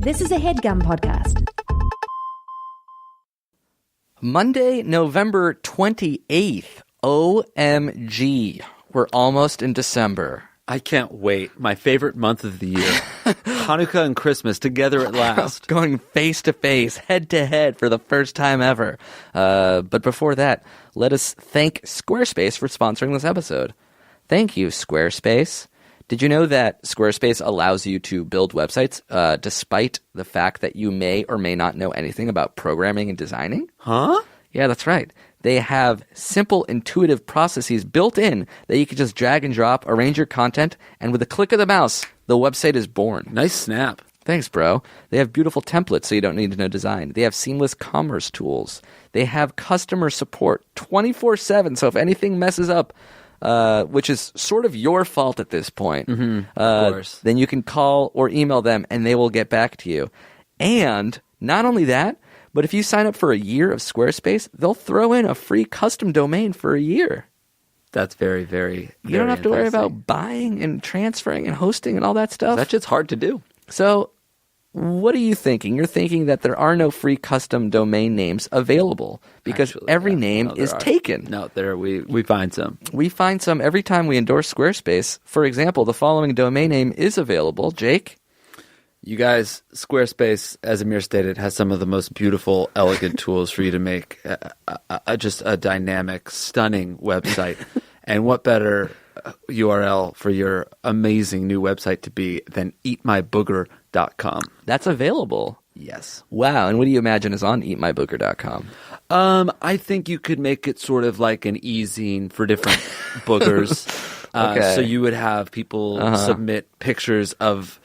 This is a HeadGum podcast. Monday, November 28th. OMG. We're almost in December. I can't wait. My favorite month of the year. Hanukkah and Christmas together at last. Going face to face, head to head for the first time ever. But before that, let us thank Squarespace for sponsoring this episode. Thank you, Squarespace. Did you know that Squarespace allows you to build websites despite the fact that you may or may not know anything about programming and designing? Huh? Yeah, that's right. They have simple, intuitive processes built in that you can just drag and drop, arrange your content, and with a click of the mouse, the website is born. Nice snap. Thanks, bro. They have beautiful templates so you don't need to know design. They have seamless commerce tools. They have customer support 24/7, so if anything messes up, which is sort of your fault at this point, of course. then you can call or email them and they will get back to you. And not only that, but if you sign up for a year of Squarespace, they'll throw in a free custom domain for a year. That's very, very, You don't have to worry enticing. about buying and transferring and hosting and all that stuff. That shit's hard to do. So what are you thinking? You're thinking that there are no free custom domain names available because Actually, every yeah. name No, there is are. taken. No, we find some. We find some every time we endorse Squarespace. For example, the following domain name is available. Jake? You guys, Squarespace, as Amir stated, has some of the most beautiful, elegant tools for you to make just a dynamic, stunning website. And what better URL for your amazing new website to be than eatmybooger.com? That's available. Yes. Wow. And what do you imagine is on eatmybooger.com? I think you could make it sort of like an e-zine for different boogers. Okay. So you would have people submit pictures of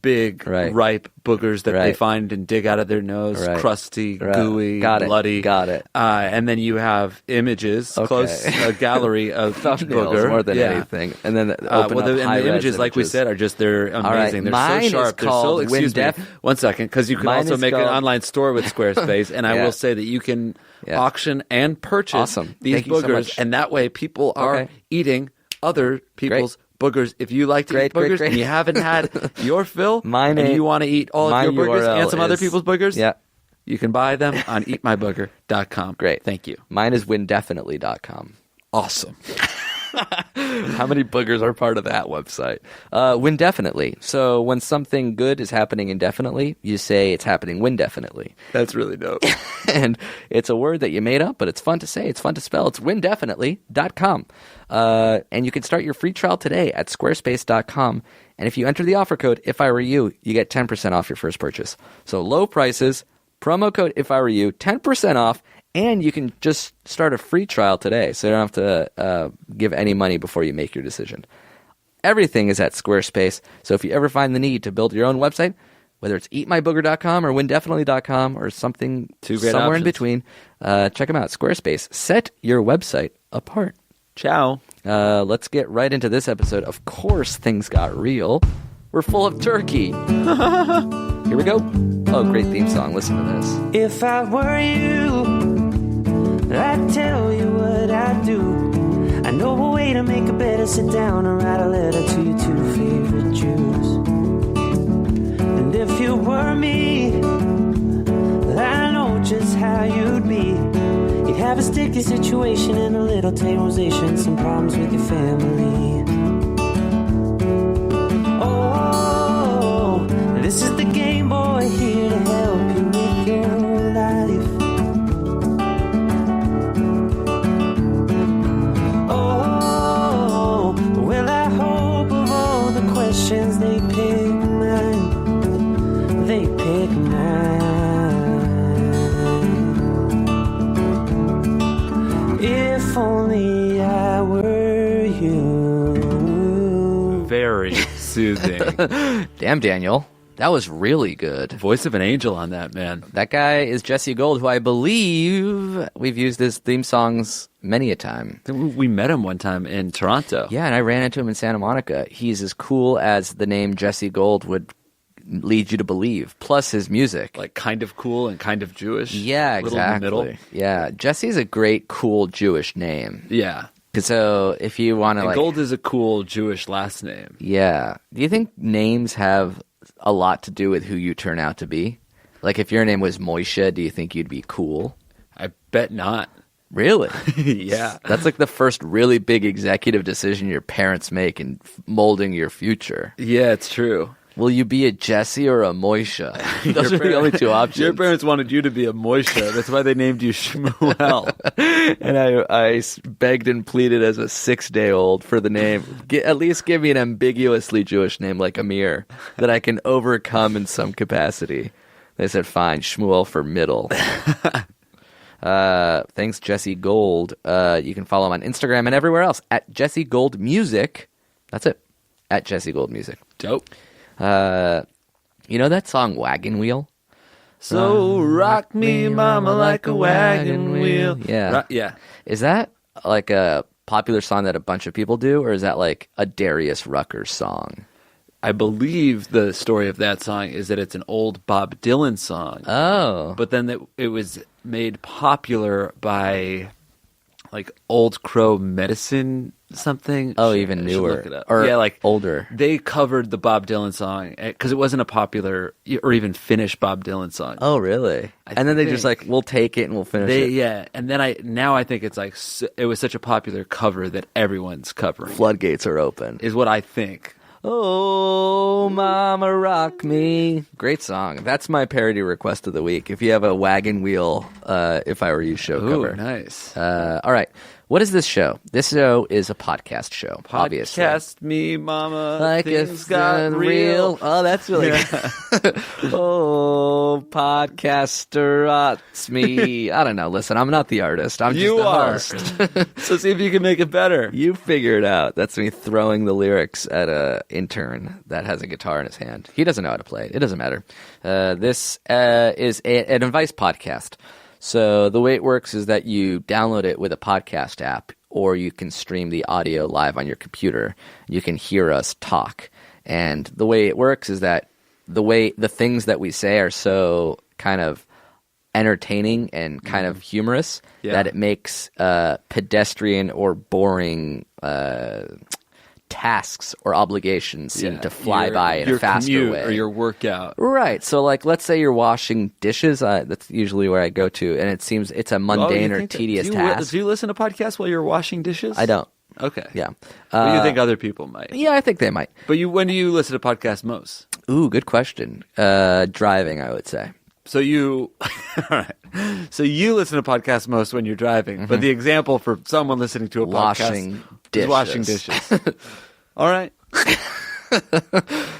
big, ripe boogers that they find and dig out of their nose, crusty, gooey, bloody. Got it. And then you have images, a gallery of each Thumbnails booger. more than anything. And then the images, like we said, are just, they're amazing. Mine They're so sharp. is called excuse me, one second, because you can Mine also is make an called- online store with Squarespace, and I will say that you can auction and purchase Awesome. these Thank you so boogers, much. and that way people are eating other people's boogers. If you like to eat boogers and you haven't had your fill, and you want to eat all of your boogers URL and some other is- people's boogers, Yeah. you can buy them on eatmybooger.com. Great. Thank you. Mine is windefinitely.com. Awesome. How many boogers are part of that website? Windefinitely. So when something good is happening indefinitely, you say it's happening windefinitely. That's really dope. And it's a word that you made up, but it's fun to say. It's fun to spell. It's windefinitely.com. And you can start your free trial today at squarespace.com. And if you enter the offer code, if I were you, you get 10% off your first purchase. So low prices, promo code if I were you, 10% off, and you can just start a free trial today. So you don't have to give any money before you make your decision. Everything is at Squarespace. So if you ever find the need to build your own website, whether it's eatmybooger.com or windefinitely.com or something somewhere in between, check them out. Squarespace. Set your website apart. Ciao. Let's get right into this episode. Of course, things got real. We're full of turkey. Here we go. Oh, great theme song. Listen to this. If I were you, I'd tell you what I'd do. I know a way to make it better. Sit down and write a letter to your two favorite Jews. And if you were me, I know just how you'd be. You'd have a sticky situation and a little terrorization, some problems with your family. Oh, this is the Game Boy here to help you with your life. Oh, well, I hope of all the questions they pick mine. They pick mine. If only I were you. Very soothing. Damn, Daniel. That was really good. Voice of an angel on that, man. That guy is Jesse Gold, who I believe we've used his theme songs many a time. We met him one time in Toronto. Yeah, and I ran into him in Santa Monica. He's as cool as the name Jesse Gold would lead you to believe, plus his music. Like kind of cool and kind of Jewish. Yeah, Little in the exactly. middle. Yeah, Jesse's a great, cool Jewish name. Yeah. So if you want to And Gold is a cool Jewish last name. Yeah. Do you think names have a lot to do with who you turn out to be? Like, if your name was Moishe, do you think you'd be cool? I bet not. Really? Yeah. That's like the first really big executive decision your parents make in molding your future. Yeah, it's true. Will you be a Jesse or a Moishe? Those are the only two options. Your parents wanted you to be a Moishe. That's why they named you Shmuel. And I begged and pleaded as a 6-day-old for the name. At least give me an ambiguously Jewish name like Amir that I can overcome in some capacity. They said, fine, Shmuel for middle. Thanks, Jesse Gold. You can follow him on Instagram and everywhere else at Jesse Gold Music. That's it. At Jesse Gold Music. Dope. You know that song Wagon Wheel? So rock me, mama, like a wagon wheel. Yeah. Yeah. Is that like a popular song that a bunch of people do, or is that like a Darius Rucker song? I believe the story of that song is that it's an old Bob Dylan song. Oh. But then it was made popular by like Old Crow Medicine something. Oh, even I should newer. look it up. Or yeah, like older. They covered the Bob Dylan song because it wasn't a popular or even finished Bob Dylan song. Oh, really? And then they just like, we'll take it and we'll finish it. Yeah, and then I think it's like it was such a popular cover that everyone's covering. Floodgates are open. Is what I think. Oh, mama, rock me. Great song. That's my parody request of the week. If you have a Wagon Wheel, If I Were You show cover. Nice. All right. What is this show? This show is a podcast show, obviously. Podcast me, mama. Like things it's got real. Oh, that's really good. Oh, podcaster, it's me. I don't know. Listen, I'm not the artist. I'm just the host. So see if you can make it better. You figure it out. That's me throwing the lyrics at a intern that has a guitar in his hand. He doesn't know how to play it. It doesn't matter. This is an advice podcast. So the way it works is that you download it with a podcast app, or you can stream the audio live on your computer. You can hear us talk. And the way it works is that the things that we say are so kind of entertaining and kind of humorous that it makes pedestrian or boring tasks or obligations seem to fly by in a faster way. Or your workout. Right. So, like, let's say you're washing dishes. That's usually where I go to, and it seems it's a mundane or tedious task. Do you listen to podcasts while you're washing dishes? I don't. Okay. Yeah. But you think other people might? Yeah, I think they might. But when do you listen to podcasts most? Ooh, good question. Driving, I would say. So all right. So you listen to podcasts most when you're driving, but the example for someone listening to a podcast is washing dishes. All right.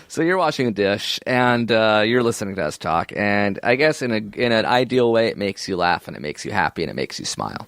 So you're washing a dish, and you're listening to us talk, and I guess in an ideal way, it makes you laugh, and it makes you happy, and it makes you smile.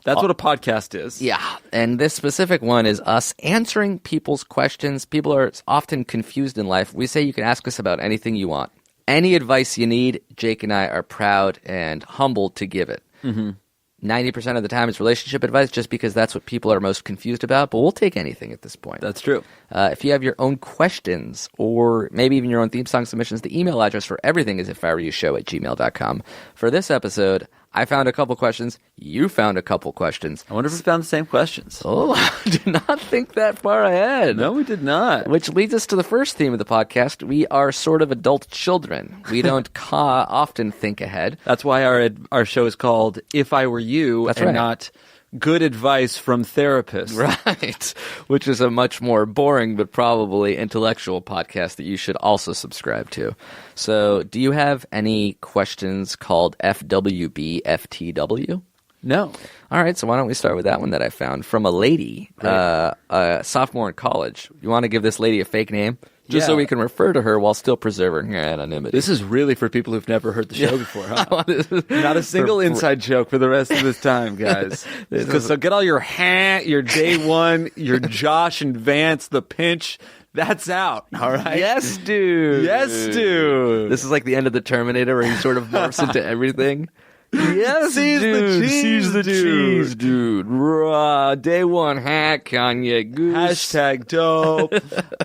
That's what a podcast is. Yeah, and this specific one is us answering people's questions. People are often confused in life. We say you can ask us about anything you want. Any advice you need, Jake and I are proud and humbled to give it. 90% of the time it's relationship advice just because that's what people are most confused about, but we'll take anything at this point. That's true. If you have your own questions or maybe even your own theme song submissions, the email address for everything is ifiwereyoushow@gmail.com. For this episode, I found a couple questions. You found a couple questions. I wonder if we found the same questions. Oh, I did not think that far ahead. No, we did not. Which leads us to the first theme of the podcast. We are sort of adult children. We don't often think ahead. That's why our show is called If I Were You, That's and right. not Good Advice from Therapists. Right. Which is a much more boring but probably intellectual podcast that you should also subscribe to. So do you have any questions called FWB, FTW? No. All right, so why don't we start with that one that I found from a lady, a sophomore in college. You want to give this lady a fake name? Just so we can refer to her while still preserving her anonymity. This is really for people who've never heard the show before, huh? Not a single inside joke for the rest of this time, guys. So get all your day one, your Josh and Vance, the pinch. That's out, all right? Yes, dude. Yes, dude. This is like the end of the Terminator where he sort of morphs into everything. Yes, Seize dude. the cheese, Seize the dude. cheese, dude. Raw. Day one hack, Kanye Goose. # dope.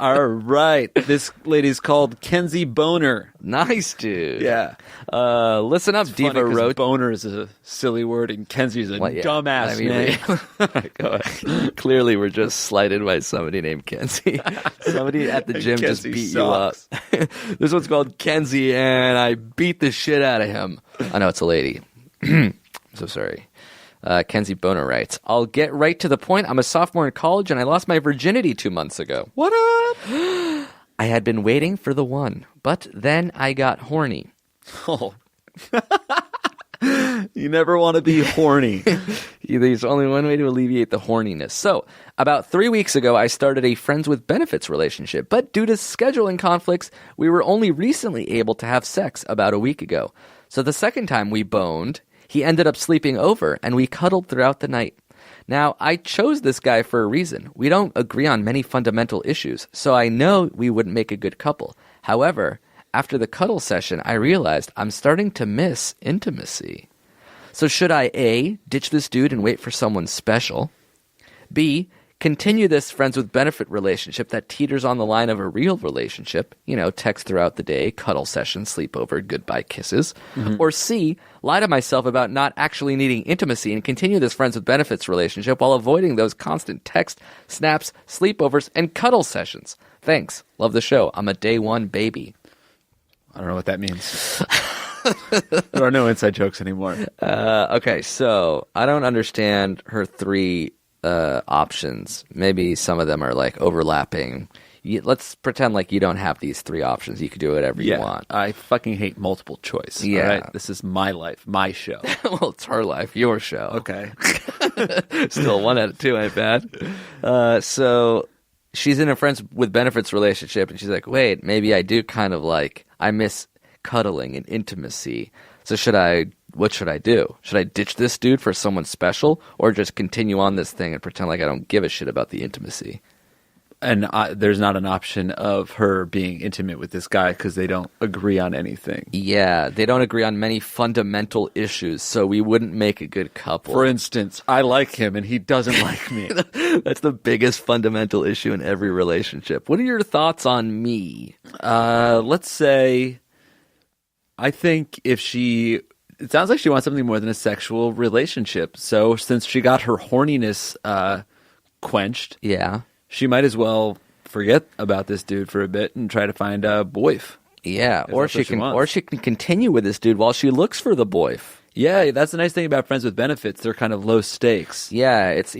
All right. This lady's called Kenzie Boner. Nice, dude. Yeah. Listen up, Diva Funny 'cause Roach. boner is a silly word, and Kenzie's a dumbass name. Go ahead. Clearly, we're just slighted by somebody named Kenzie. Somebody at the gym just Kenzie beat sucks. you up. This one's called Kenzie, and I beat the shit out of him. I know it's a lady. So sorry. Kenzie Boner writes, I'll get right to the point. I'm a sophomore in college, and I lost my virginity 2 months ago. What up? I had been waiting for the one, but then I got horny. Oh. You never want to be horny. There's only one way to alleviate the horniness. So, about 3 weeks ago, I started a friends with benefits relationship, but due to scheduling conflicts, we were only recently able to have sex about a week ago. So the second time we boned, he ended up sleeping over, and we cuddled throughout the night. Now, I chose this guy for a reason. We don't agree on many fundamental issues, so I know we wouldn't make a good couple. However, after the cuddle session, I realized I'm starting to miss intimacy. So should I A, ditch this dude and wait for someone special? B, continue this friends with benefit relationship that teeters on the line of a real relationship, text throughout the day, cuddle session, sleepover, goodbye kisses. Mm-hmm. Or C, lie to myself about not actually needing intimacy and continue this friends with benefits relationship while avoiding those constant text, snaps, sleepovers, and cuddle sessions. Thanks. Love the show. I'm a day one baby. I don't know what that means. There are no inside jokes anymore. Okay, so I don't understand her three options. Maybe some of them are like overlapping. Let's pretend like you don't have these three options. You could do whatever you want. I fucking hate multiple choice. Yeah. All right? This is my life, my show. Well, it's her life, your show. Okay. Still 1 out of 2 ain't bad. So she's in a friends with benefits relationship, and she's like, wait, maybe I do kind of I miss cuddling and intimacy. So what should I do? Should I ditch this dude for someone special, or just continue on this thing and pretend like I don't give a shit about the intimacy? And there's not an option of her being intimate with this guy because they don't agree on anything. Yeah, they don't agree on many fundamental issues, so we wouldn't make a good couple. For instance, I like him and he doesn't like me. That's the biggest fundamental issue in every relationship. What are your thoughts on me? Let's say, I think it sounds like she wants something more than a sexual relationship. So since she got her horniness quenched, yeah, she might as well forget about this dude for a bit and try to find a boyf. Yeah, or she can continue with this dude while she looks for the boyf. Yeah, that's the nice thing about friends with benefits. They're kind of low stakes. Yeah, it's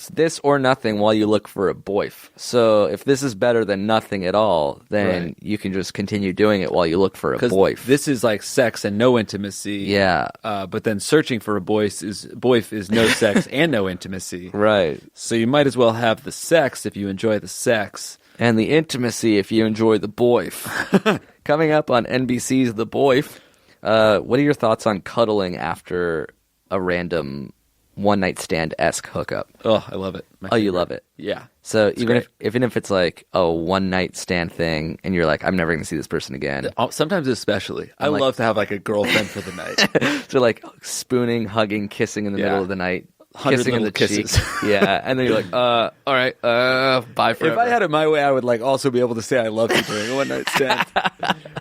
this or nothing while you look for a boyf. So if this is better than nothing at all, then you can just continue doing it while you look for a boyf. This is like sex and no intimacy. Yeah. But then searching for a boyf is no sex and no intimacy. Right. So you might as well have the sex if you enjoy the sex. And the intimacy if you enjoy the boyf. Coming up on NBC's The Boyf. What are your thoughts on cuddling after a random one-night stand-esque hookup? Oh, I love it. You love it? Yeah. So even if it's like a one-night stand thing and you're like, I'm never going to see this person again. Sometimes especially. I love to have like a girlfriend for the night. So like spooning, hugging, kissing in the middle of the night. 100 kissing in the kisses. cheek. Yeah, and then you're like, all right, bye forever. If I had it my way, I would also be able to say I love you during a one-night stand.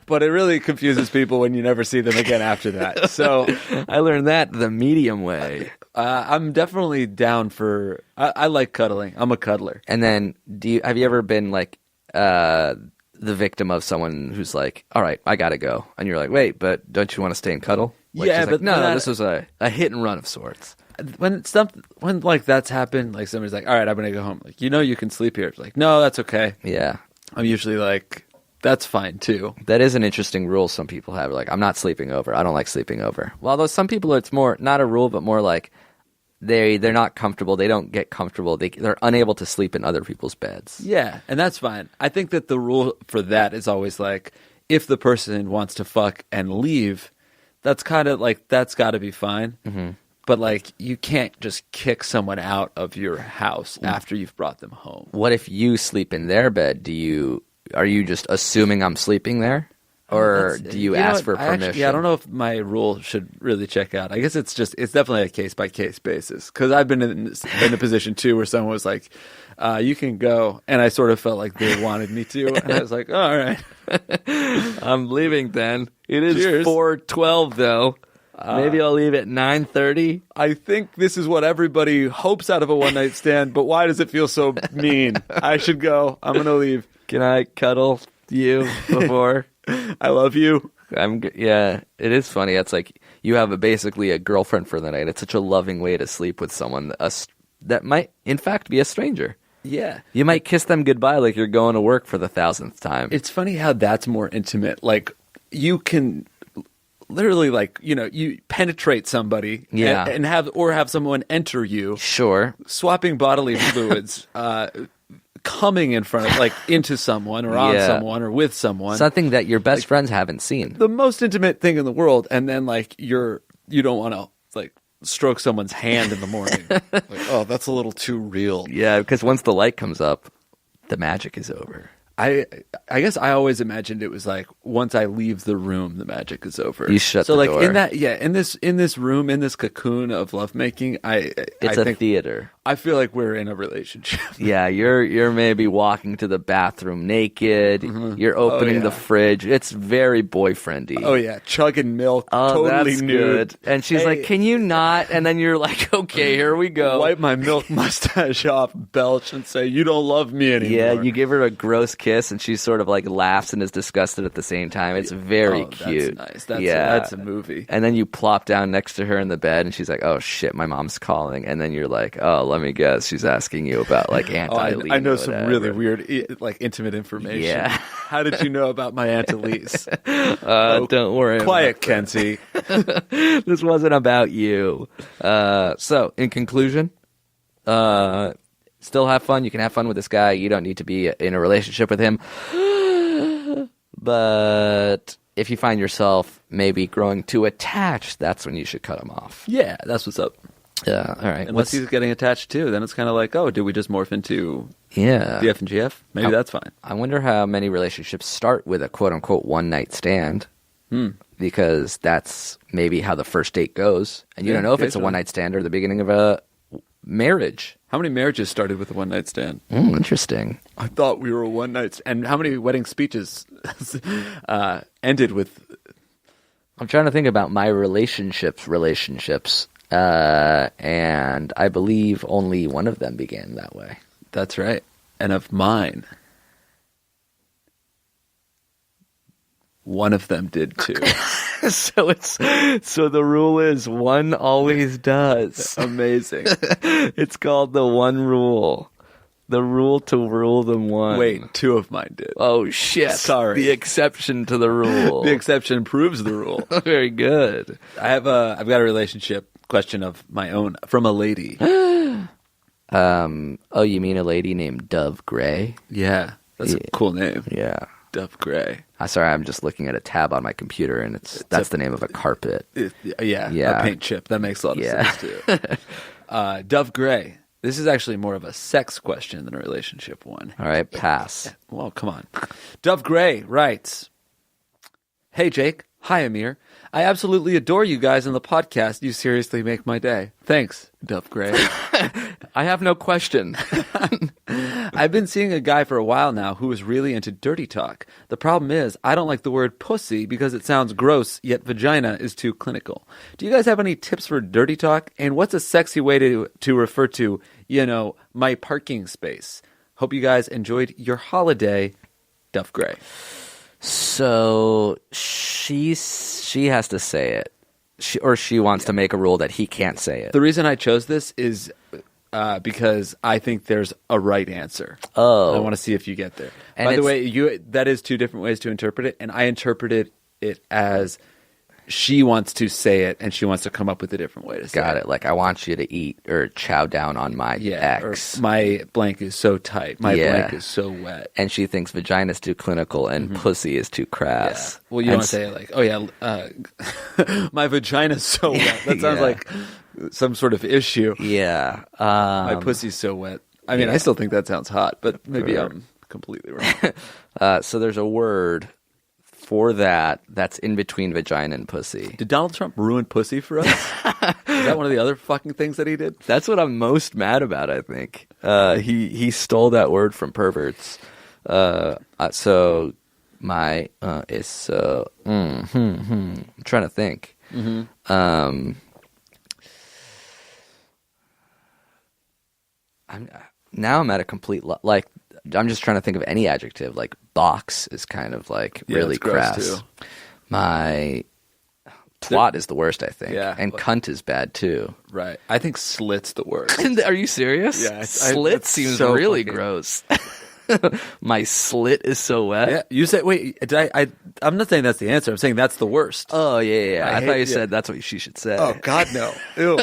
But it really confuses people when you never see them again after that. So I learned that the medium way. I'm definitely down for. I like cuddling. I'm a cuddler. And then, have you ever been like the victim of someone who's like, all right, I gotta go, and you're like, wait, but don't you want to stay and cuddle? Yeah, but no, this was a hit and run of sorts. When like that's happened, like somebody's like, all right, I'm gonna go home. Like, you can sleep here. It's like, no, that's okay. Yeah, I'm usually like, that's fine too. That is an interesting rule some people have. Like, I'm not sleeping over. I don't like sleeping over. Well, though some people, it's more not a rule, but more like they're not comfortable. They don't get comfortable. They're unable to sleep in other people's beds. Yeah, and that's fine. I think that the rule for that is always like, if the person wants to fuck and leave, that's kind of like, that's got to be fine. Mm-hmm. But like, you can't just kick someone out of your house after you've brought them home. What if you sleep in their bed? Are you just assuming I'm sleeping there? Or do you ask for permission? I don't know if my rule should really check out. I guess it's definitely a case by case basis. Because I've been in a position too where someone was like, "You can go," and I sort of felt like they wanted me to, and I was like, "All right, I'm leaving then." It is Cheers. 4:12 though. Maybe I'll leave at 9:30. I think this is what everybody hopes out of a one night stand, but why does it feel so mean? I should go. I'm gonna leave. Can I cuddle you before? I love you. Yeah, it is funny. It's like you have basically a girlfriend for the night. It's such a loving way to sleep with someone that might, in fact, be a stranger. Yeah. You might kiss them goodbye like you're going to work for the 1,000th time. It's funny how that's more intimate. Like, you can literally, like, you penetrate somebody and have someone enter you. Sure. Swapping bodily fluids, coming in front of, like, into someone or on someone or with someone. Something that your best friends haven't seen. The most intimate thing in the world, and then, like, you don't want to, like, stroke someone's hand in the morning. Like, oh, that's a little too real. Yeah, because once the light comes up, the magic is over. I guess I always imagined it was like once I leave the room, the magic is over. You shut the door. So like in this room, in this cocoon of lovemaking, it's a theater. I feel like we're in a relationship. Yeah, you're maybe walking to the bathroom naked. Mm-hmm. You're opening the fridge. It's very boyfriendy. Oh yeah, chugging milk. Oh, totally that's nude. Good. And she's like, "Can you not?" And then you're like, "Okay, here we go." Wipe my milk mustache off, belch, and say, "You don't love me anymore." Yeah, you give her a gross kiss, and she sort of like laughs and is disgusted at the same time. It's very cute. That's nice. That's a movie. And then you plop down next to her in the bed, and she's like, "Oh shit, my mom's calling." And then you're like, "Oh, let me guess, she's asking you about like anti-Leesa." I know some really weird, like intimate information. Yeah. How did you know about my Aunt Elise? Don't worry. Quiet, Kenzie. This wasn't about you. So, in conclusion, still have fun. You can have fun with this guy. You don't need to be in a relationship with him. But if you find yourself maybe growing too attached, that's when you should cut him off. Yeah, that's what's up. Yeah, all right. Unless he's getting attached too, then it's kind of like, oh, did we just morph into the F and GF? Maybe that's fine. I wonder how many relationships start with a quote-unquote one-night stand. Because that's maybe how the first date goes. And you don't know if it's a one-night stand or the beginning of a marriage. How many marriages started with a one-night stand? Interesting. I thought we were a one-night and how many wedding speeches ended with... I'm trying to think about my relationships. And I believe only one of them began that way. That's right. And of mine, one of them did too. So the rule is one always does. Amazing. It's called the one rule. The rule to rule them one. Wait, two of mine did. Oh shit. Sorry. The exception to the rule. The exception proves the rule. Very good. I've got a relationship question of my own from a lady. Oh, you mean a lady named Dove Gray? Yeah. That's a cool name. Yeah. Dove Gray. Sorry, I'm just looking at a tab on my computer, and that's the name of a carpet. Yeah, a paint chip. That makes a lot of sense, too. Dove Gray. This is actually more of a sex question than a relationship one. All right, pass. Well, come on. Dove Gray writes, "Hey, Jake. Hi, Amir. I absolutely adore you guys in the podcast. You seriously make my day. Thanks, Dove Gray." I have no question. I've been seeing a guy for a while now who is really into dirty talk. The problem is, I don't like the word pussy because it sounds gross, yet vagina is too clinical. Do you guys have any tips for dirty talk? And what's a sexy way to refer to, my parking space? Hope you guys enjoyed your holiday, Dove Gray. So she has to say it. She wants to make a rule that he can't say it. The reason I chose this is because I think there's a right answer. Oh. I want to see if you get there. And by the way, that is two different ways to interpret it, and I interpreted it as she wants to say it, and she wants to come up with a different way to say it. Got it. Like, I want you to eat or chow down on my ex. Or my blank is so tight. My blank is so wet. And she thinks vagina's too clinical and pussy is too crass. Yeah. Well, you don't say like, oh yeah, my vagina's so wet. That sounds like some sort of issue. Yeah. My pussy's so wet. I mean, I still think that sounds hot, but maybe I'm completely wrong. So there's a word before that, that's in between vagina and pussy. Did Donald Trump ruin pussy for us? Is that one of the other fucking things that he did? That's what I'm most mad about, I think. He stole that word from perverts. So my is I'm trying to think. I'm at a complete I'm just trying to think of any adjective. Like box is kind of like really crass. Too. My twat is the worst, I think. Yeah. And cunt is bad too. Right. I think slit's the worst. Are you serious? Yeah. Slit seems so really gross. My slit is so wet. Yeah. You said, wait, I'm not saying that's the answer. I'm saying that's the worst. Oh, yeah. I thought you said that's what she should say. Oh, God, no. Ew.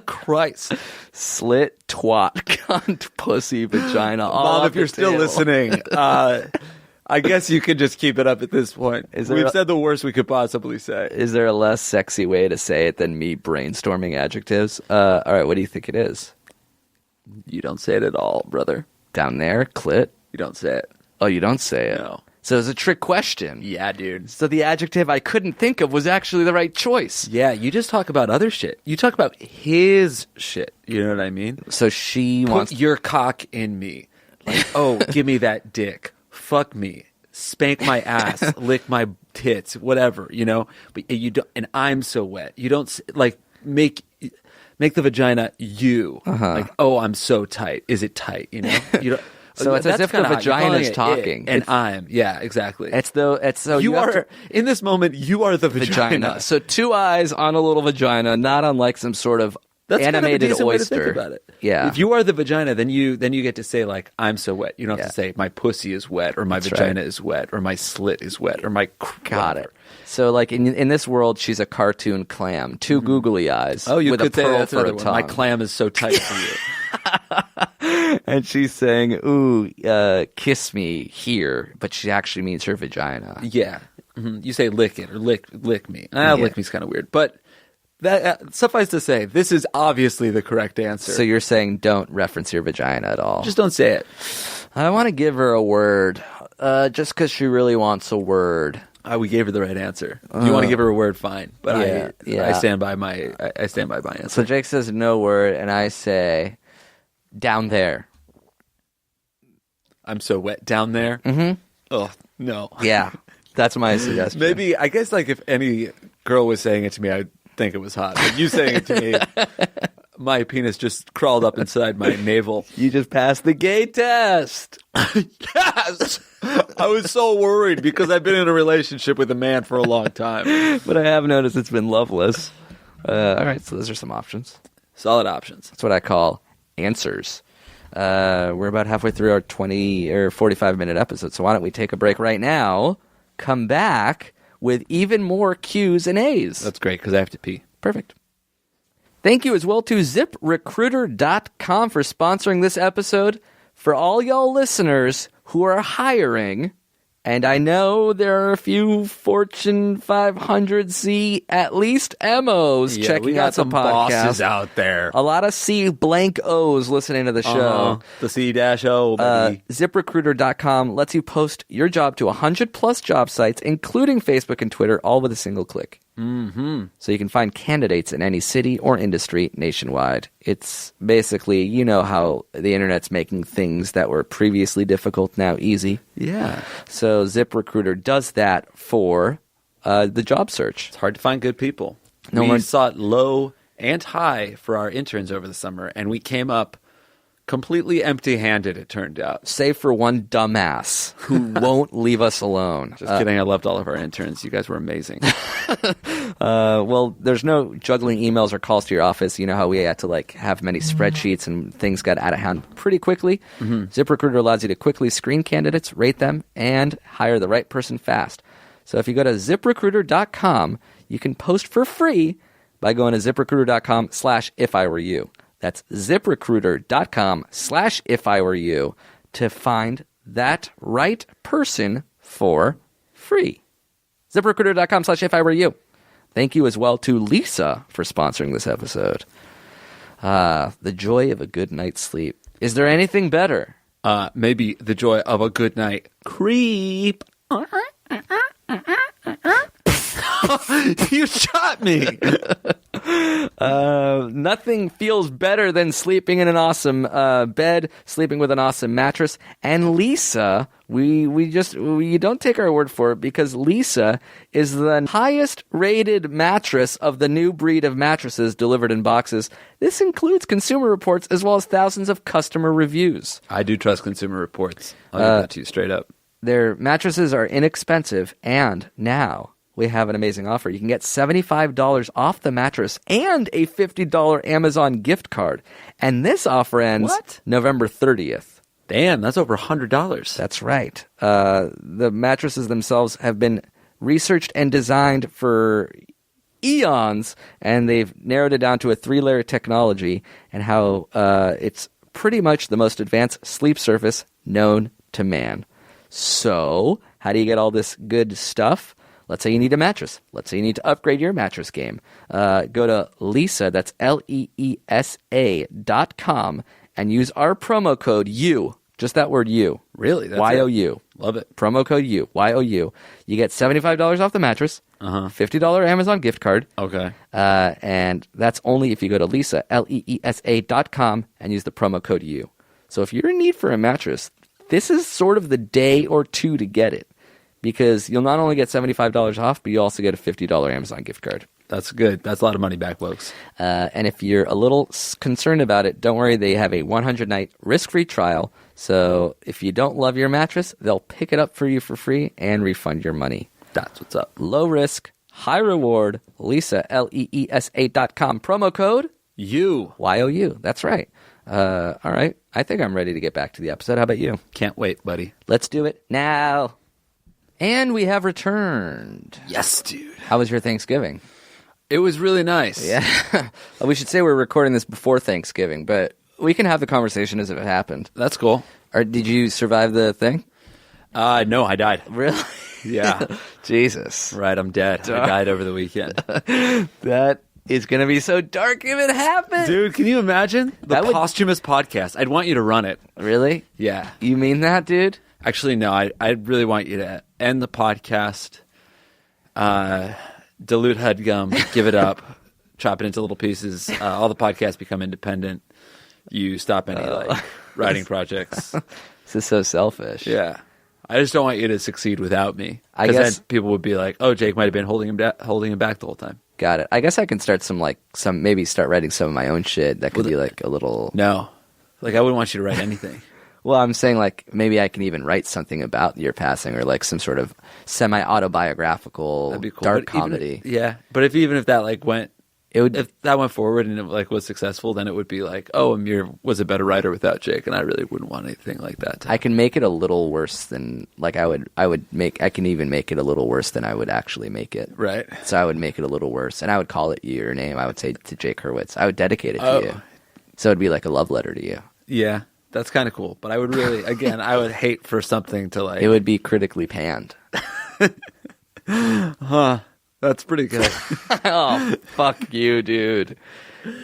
Christ. Slit, twat, cunt, pussy, vagina. Mom, if you're still listening, I guess you could just keep it up at this point. We've said the worst we could possibly say. Is there a less sexy way to say it than me brainstorming adjectives? All right, what do you think it is? You don't say it at all, brother. Down there, clit? You don't say it. Oh, you don't say it? No. So it's a trick question. Yeah, dude. So the adjective I couldn't think of was actually the right choice. Yeah, you just talk about other shit. You talk about his shit. You know what I mean? So she Put wants your cock in me. Like, oh, give me that dick. Fuck me. Spank my ass. Lick my tits. Whatever, you know? But you don't, and I'm so wet. You don't, like, make the vagina you. Like, oh, I'm so tight. Is it tight, you know? You don't. So it's as if the vagina's talking. And I'm. Yeah, exactly. You are in this moment, you are the vagina. So two eyes on a little vagina, not unlike some sort of animated kind of a oyster. Way to think about it. Yeah. If you are the vagina, then you get to say, like, I'm so wet. You don't have to say my pussy is wet, or my vagina is wet, or my slit is wet, or my got it. So like in this world, she's a cartoon clam, two googly eyes. Oh, you with could a say pearl that's for a another one. tongue. My clam is so tight for you. And she's saying, ooh, kiss me here, but she actually means her vagina. Yeah. Mm-hmm. You say lick it or lick me. Lick me's kind of weird. But that suffice to say, this is obviously the correct answer. So you're saying don't reference your vagina at all. Just don't say it. I want to give her a word, just because she really wants a word. We gave her the right answer. If you want to give her a word, fine. But yeah. I stand by my answer. So Jake says no word, and I say down there. I'm so wet down there. Mm-hmm. Oh no. Yeah, that's my suggestion. Maybe I guess like if any girl was saying it to me, I'd think it was hot. But you saying it to me, my penis just crawled up inside my navel. You just passed the gay test. Yes. I was so worried because I've been in a relationship with a man for a long time. But I have noticed it's been loveless. All right, so those are some options. Solid options. That's what I call answers. We're about halfway through our 20 or 45-minute episode, so why don't we take a break right now, come back with even more Q's and A's. That's great, because I have to pee. Perfect. Thank you as well to ZipRecruiter.com for sponsoring this episode. For all y'all listeners who are hiring, and I know there are a few Fortune 500C at least MOs checking out the podcast. We got some bosses out there. A lot of C blank O's listening to the show. The C-O, baby. ZipRecruiter.com lets you post your job to 100-plus job sites, including Facebook and Twitter, all with a single click. Mm-hmm. So you can find candidates in any city or industry nationwide. It's basically, you know how the internet's making things that were previously difficult now easy. Yeah. So ZipRecruiter does that for the job search. It's hard to find good people. We sought low and high for our interns over the summer, and we came up completely empty-handed, it turned out. Save for one dumbass who won't leave us alone. Just kidding. I loved all of our interns. You guys were amazing. Well, there's no juggling emails or calls to your office. You know how we had to have many spreadsheets and things got out of hand pretty quickly. Mm-hmm. ZipRecruiter allows you to quickly screen candidates, rate them, and hire the right person fast. So if you go to ZipRecruiter.com, you can post for free by going to ZipRecruiter.com/ifIwereYou. That's ZipRecruiter.com/ifIwereYou to find that right person for free. ZipRecruiter.com/ifIwereYou. Thank you as well to Leesa for sponsoring this episode. The joy of a good night's sleep. Is there anything better? Maybe the joy of a good night creep. You shot me. Nothing feels better than sleeping in an awesome bed, sleeping with an awesome mattress. And Leesa, we don't take our word for it, because Leesa is the highest rated mattress of the new breed of mattresses delivered in boxes. This includes Consumer Reports as well as thousands of customer reviews. I do trust Consumer Reports. I'll give that to you straight up. Their mattresses are inexpensive, and now we have an amazing offer. You can get $75 off the mattress and a $50 Amazon gift card. And this offer ends November 30th. Damn, that's over $100. That's right. The mattresses themselves have been researched and designed for eons, and they've narrowed it down to a 3-layer technology and how it's pretty much the most advanced sleep surface known to man. So, how do you get all this good stuff? Let's say you need a mattress. Let's say you need to upgrade your mattress game. Go to Leesa, that's LEESA.com, and use our promo code U. Just that word U. Really? That's YOU. Love it. Promo code U. YOU. You get $75 off the mattress, $50 Amazon gift card. Okay. And that's only if you go to Leesa, LEESA.com, and use the promo code U. So if you're in need for a mattress, this is sort of the day or two to get it, because you'll not only get $75 off, but you also get a $50 Amazon gift card. That's good. That's a lot of money back, folks. And if you're a little concerned about it, don't worry. They have a 100-night risk-free trial. So if you don't love your mattress, they'll pick it up for you for free and refund your money. That's what's up. Low risk, high reward. Leesa, LEESA.com. Promo code YOU. That's right. All right. I think I'm ready to get back to the episode. How about you? Can't wait, buddy. Let's do it now. And we have returned. Yes, dude. How was your Thanksgiving? It was really nice. Yeah. We should say we're recording this before Thanksgiving, but we can have the conversation as if it happened. That's cool. Or did you survive the thing? No, I died. Really? Yeah. Jesus. Right, I'm dead. I died over the weekend. That is going to be so dark if it happened. Dude, can you imagine? The That would- posthumous podcast. I'd want you to run it. Really? Yeah. You mean that, dude? Actually, no. I really want you to end the podcast, dilute HUD give it up, chop it into little pieces. All the podcasts become independent. You stop any writing projects. This is so selfish. Yeah. I just don't want you to succeed without me. I Because guess- then people would be like, oh, Jake might have been holding him back the whole time. Got it. I guess I can start maybe start writing some of my own shit. That could be like a little... No. Like, I wouldn't want you to write anything. Well, I'm saying like maybe I can even write something about your passing, or like some sort of semi-autobiographical That'd be cool. dark But even comedy. But if that like went... It would... If that went forward and it like was successful, then it would be like, oh, Amir was a better writer without Jake, and I really wouldn't want anything like that. I can make it a little worse than like I can even make it a little worse than I would actually make it. Right. So I would make it a little worse, and I would call it your name. I would say to Jake Hurwitz. I would dedicate it to you. So it'd be like a love letter to you. Yeah, that's kind of cool. But I would really, again, I would hate for something to like... It would be critically panned. That's pretty good. Oh, fuck you, dude.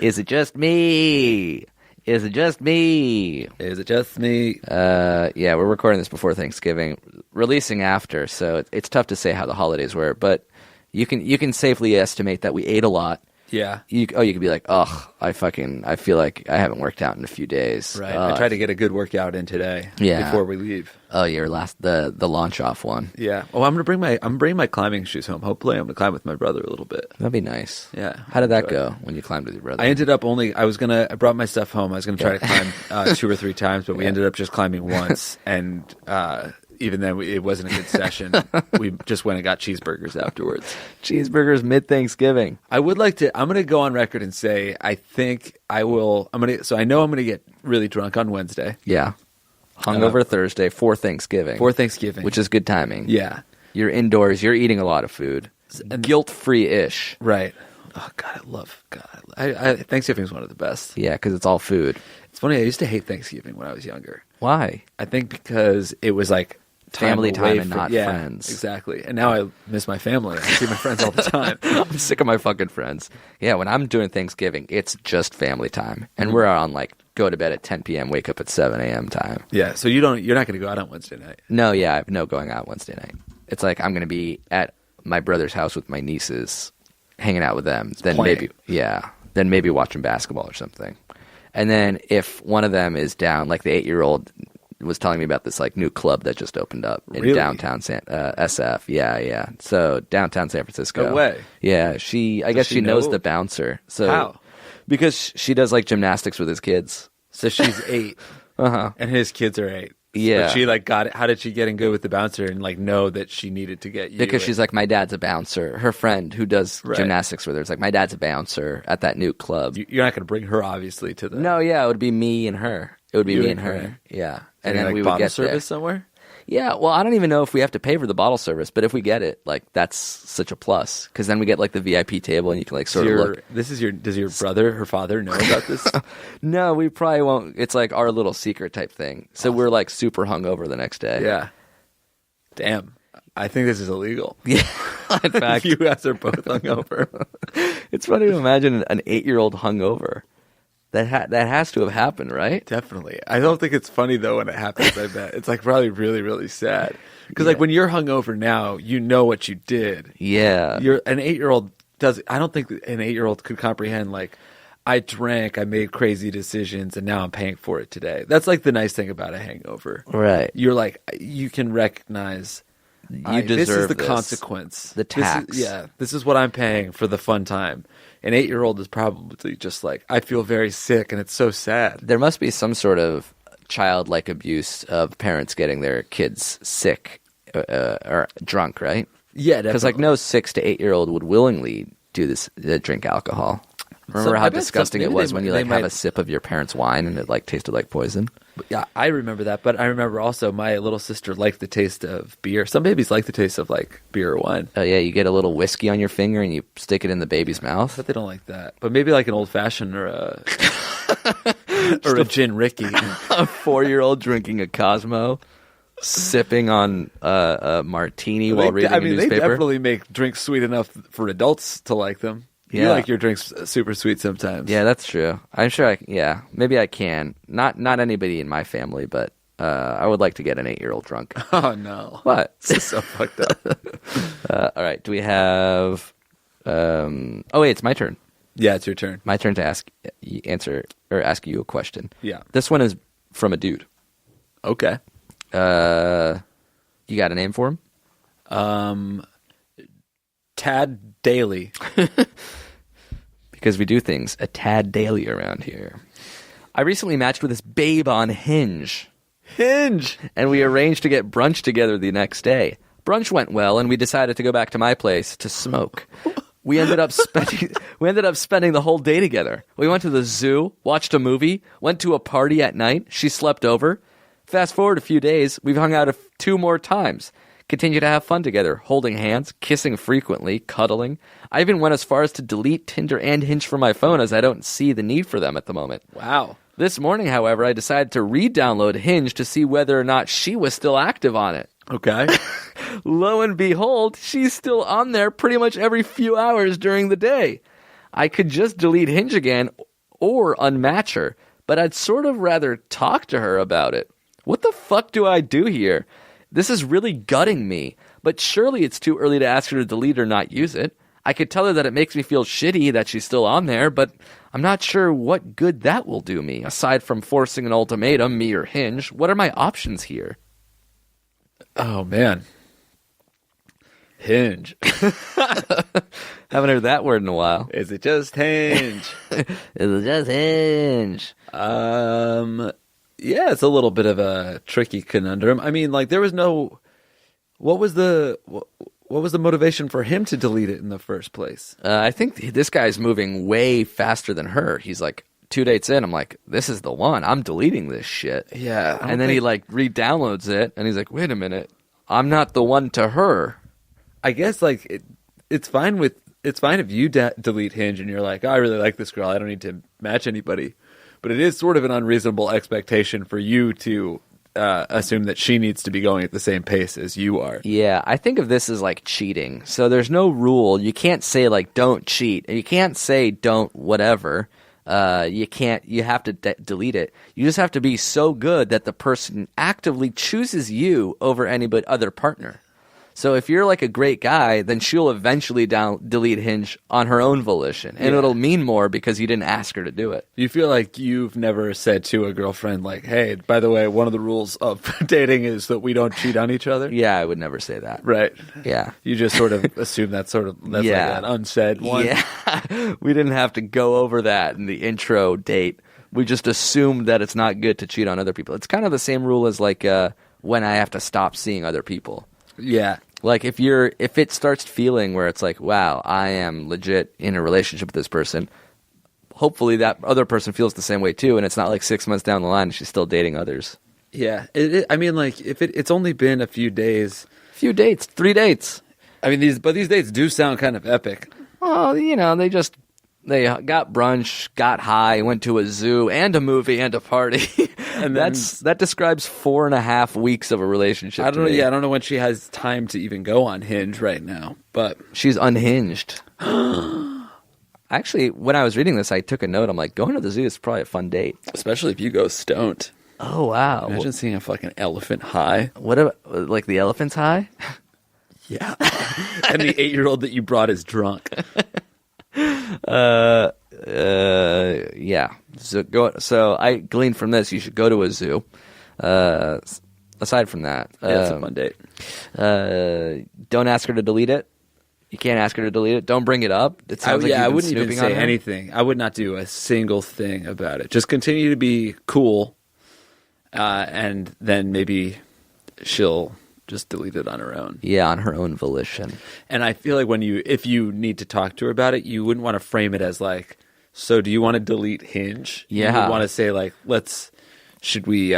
Is it just me? Is it just me? Is it just me? Yeah, we're recording this before Thanksgiving, releasing after, so it's tough to say how the holidays were, but you can safely estimate that we ate a lot. Yeah. You could be like, ugh, I feel like I haven't worked out in a few days. Right. I tried to get a good workout in today. Yeah. Before we leave. Oh, your the launch off one. Yeah. Oh, I'm bringing my climbing shoes home. Hopefully, I'm gonna climb with my brother a little bit. That'd be nice. Yeah. How did that go when you climbed with your brother? I ended up I brought my stuff home. I was gonna try to climb 2 or 3 times, but we ended up just climbing once, and even then, it wasn't a good session. We just went and got cheeseburgers afterwards. Cheeseburgers mid-Thanksgiving. I would like to. I'm going to go on record and say I think I will. So I know I'm going to get really drunk on Wednesday. Yeah. Hungover Thursday for Thanksgiving. For Thanksgiving, which is good timing. Yeah. You're indoors. You're eating a lot of food. Guilt-free-ish. Right. Oh God, Thanksgiving is one of the best. Yeah, because it's all food. It's funny. I used to hate Thanksgiving when I was younger. Why? I think because it was like family time and not yeah, friends. Exactly. And now I miss my family. I see my friends all the time. I'm sick of my fucking friends. Yeah, when I'm doing Thanksgiving, it's just family time. And we're on like go to bed at 10 p.m., wake up at 7 a.m. time. Yeah, so you're not going to go out on Wednesday night. No, yeah, I have no going out Wednesday night. It's like I'm going to be at my brother's house with my nieces, hanging out with them, then playing. maybe watching basketball or something. And then if one of them is down, like the 8-year-old was telling me about this like new club that just opened up in downtown SF. Yeah. So downtown San Francisco. No way. Yeah, I guess she knows the bouncer. So how? Because she does like gymnastics with his kids. So she's 8, and his kids are 8. Yeah. But she like got it. How did she get in good with the bouncer and like know that she needed to get you? Because she's like, my dad's a bouncer. Her friend who does gymnastics with her is like, my dad's a bouncer at that new club. You're not going to bring her obviously to the. No, yeah, it would be me and her. It would be You me and and her. her. Yeah. and then like we would bottle get service there. somewhere. Yeah, well, I don't even know if we have to pay for the bottle service, but if we get it, like that's such a plus because then we get like the VIP table and you can like sort of look. Does your brother, her father, know about this? No, we probably won't. It's like our little secret type thing. So we're like super hungover the next day. Yeah. Damn. I think this is illegal. Yeah. In fact, you guys are both hungover. It's funny to imagine an 8-year-old hungover. That has to have happened, right? Definitely. I don't think it's funny though when it happens. I bet it's like probably really, really sad because like when you're hungover now, you know what you did. Yeah, You're an 8-year-old does. I don't think an 8-year-old could comprehend like I drank, I made crazy decisions, and now I'm paying for it today. That's like the nice thing about a hangover, right? You're like you can recognize. You deserve this is the this. consequence. The tax. This is what I'm paying for the fun time. An 8-year-old is probably just like, I feel very sick, and it's so sad. There must be some sort of childlike abuse of parents getting their kids sick or drunk, right? Yeah, because like no 6 to 8-year-old would willingly do this, drink alcohol. Remember how disgusting it was when you like have a sip of your parents' wine and it like tasted like poison? Yeah, I remember that, but I remember also my little sister liked the taste of beer. Some babies like the taste of like beer or wine. Oh yeah, you get a little whiskey on your finger and you stick it in the baby's mouth. But they don't like that. But maybe like an old fashioned or a or a gin Ricky. A 4-year-old drinking a Cosmo, sipping on a martini while reading a newspaper. They definitely make drinks sweet enough for adults to like them. Yeah. You like your drinks super sweet sometimes. Yeah, that's true. I'm sure maybe I can. Not anybody in my family, but I would like to get an 8-year-old drunk. Oh, no. What? This is so fucked up. All right. Do we have... oh, wait, it's my turn. Yeah, it's your turn. My turn to ask you a question. Yeah. This one is from a dude. Okay. You got a name for him? Tad Daily. Because we do things a tad daily around here. I recently matched with this babe on Hinge. And we arranged to get brunch together the next day. Brunch went well, and we decided to go back to my place to smoke. We ended up spending the whole day together. We went to the zoo, watched a movie, went to a party at night. She slept over. Fast forward a few days, we've hung out 2 more times. Continue to have fun together, holding hands, kissing frequently, cuddling. I even went as far as to delete Tinder and Hinge from my phone as I don't see the need for them at the moment. Wow. This morning, however, I decided to re-download Hinge to see whether or not she was still active on it. Okay. Lo and behold, she's still on there pretty much every few hours during the day. I could just delete Hinge again or unmatch her, but I'd sort of rather talk to her about it. What the fuck do I do here? This is really gutting me, but surely it's too early to ask her to delete or not use it. I could tell her that it makes me feel shitty that she's still on there, but I'm not sure what good that will do me. Aside from forcing an ultimatum, me or Hinge, what are my options here? Oh, man. Hinge. Haven't heard that word in a while. Is it just Hinge? Is it just Hinge? Yeah, it's a little bit of a tricky conundrum. I mean, like there was no. What was the motivation for him to delete it in the first place? I think this guy's moving way faster than her. He's like 2 dates in. I'm like, this is the one. I'm deleting this shit. Yeah, and then he like re-downloads it, and he's like, wait a minute, I'm not the one to her. I guess like it's fine if you delete Hinge and you're like, oh, I really like this girl. I don't need to match anybody. But it is sort of an unreasonable expectation for you to assume that she needs to be going at the same pace as you are. Yeah, I think of this as like cheating. So there's no rule. You can't say like don't cheat. You can't say don't whatever. You have to delete it. You just have to be so good that the person actively chooses you over any other partner. So if you're like a great guy, then she'll eventually delete Hinge on her own volition. And it'll mean more because you didn't ask her to do it. You feel like you've never said to a girlfriend, like, hey, by the way, one of the rules of dating is that we don't cheat on each other? Yeah, I would never say that. Right. Yeah. You just sort of assume that's like an unsaid one. Yeah. We didn't have to go over that in the intro date. We just assumed that it's not good to cheat on other people. It's kind of the same rule as like when I have to stop seeing other people. Yeah. Like if it starts feeling where it's like, wow, I am legit in a relationship with this person, hopefully that other person feels the same way too, and it's not like 6 months down the line and she's still dating others. Yeah. I mean, like, if it's only been a few days. 3 dates. I mean, these dates do sound kind of epic. Well, you know, they got brunch, got high, went to a zoo and a movie and a party. And that describes 4.5 weeks of a relationship. I don't know. Yeah, I don't know when she has time to even go on Hinge right now, but she's unhinged. Actually, when I was reading this, I took a note. I'm like, going to the zoo is probably a fun date, especially if you go stoned. Oh wow! Imagine seeing a fucking elephant high. What about like the elephant's high? Yeah, and the 8-year-old that you brought is drunk. Yeah. So I gleaned from this, you should go to a zoo. Aside from that, it's a fun date. Don't ask her to delete it. You can't ask her to delete it. Don't bring it up. It sounds like you've been I wouldn't even snooping say on her. anything. I would not do a single thing about it. Just continue to be cool, and then maybe she'll just delete it on her own. Yeah, on her own volition. And I feel like if you need to talk to her about it, you wouldn't want to frame it as like, so do you want to delete Hinge? Yeah. You would want to say like, should we